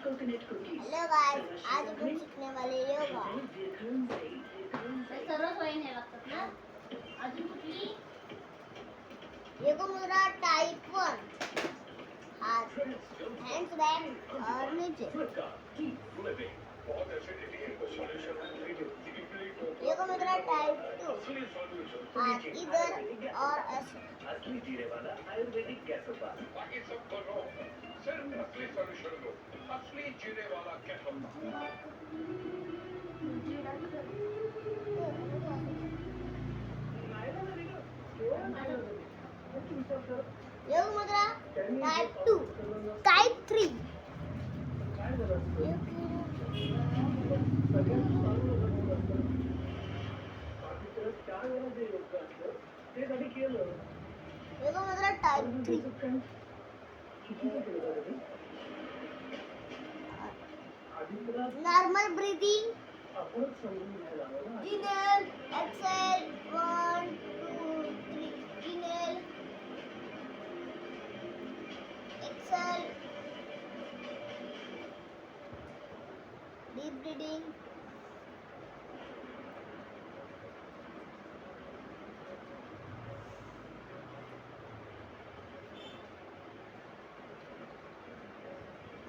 Hello guys, आज हम सीखने वाले योगा। सर्वच वहिनी लागतात ना. अजून कुठली? योगा मुद्रा टाइप 1। हाथ हैंड्स बैंड और नीचे। योगा मुद्रा टाइप 2। हाथ इधर और ऐसे। असली जीरे वाला आयुर्वेदिक कैसोपा। बाकी सब करो, सिर्फ असली सॉल्यूशन लो। असली जीरे वाला कैसोपा। योगा मुद्रा टाइप 2, टाइप 3। योगा मुद्रा type 3। Normal breathing. Inhale, exhale, 1 2 3। Inhale, exhale, deep breathing.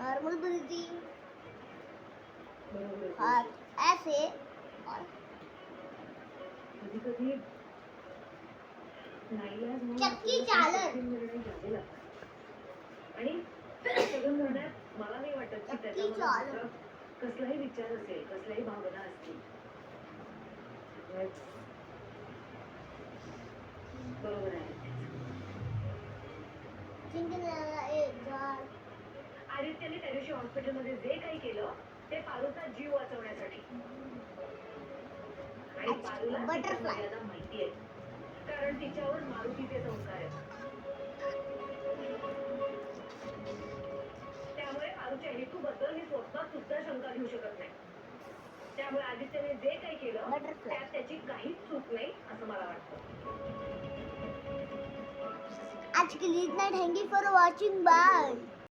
Normal breathing. हाथ ऐसे और चक्की चालन। आणि सगळं करण्यात मला नाही वाटत की चक्की त्याच्यामध्ये चालन. कसलाही विचार असेल, कसल्याही भावना असतील. बरोबर आहे. चिंतनाला एक झाड. आदित्यने त्या दिवशी हॉस्पिटलमध्ये जे काही केलं ते पारूचा जीव वाचवण्यासाठी. आणि पारूला तिच्या बटरफ्लाय. मर्यादा माहिती आहे, कारण तिच्यावर मारुतीचे संस्कार आहेत. त्यामुळे पारूच्या हेतूबद्दल मी स्वतः सुद्धा शंका घेऊ शकत नाही. त्यामुळे आदित्यने जे काही केलं बटरफ्लाय. त्यात त्याची काहीच चूक नाही असं मला वाटतं. आज के लिए इतना। Thank you for watching. Bye.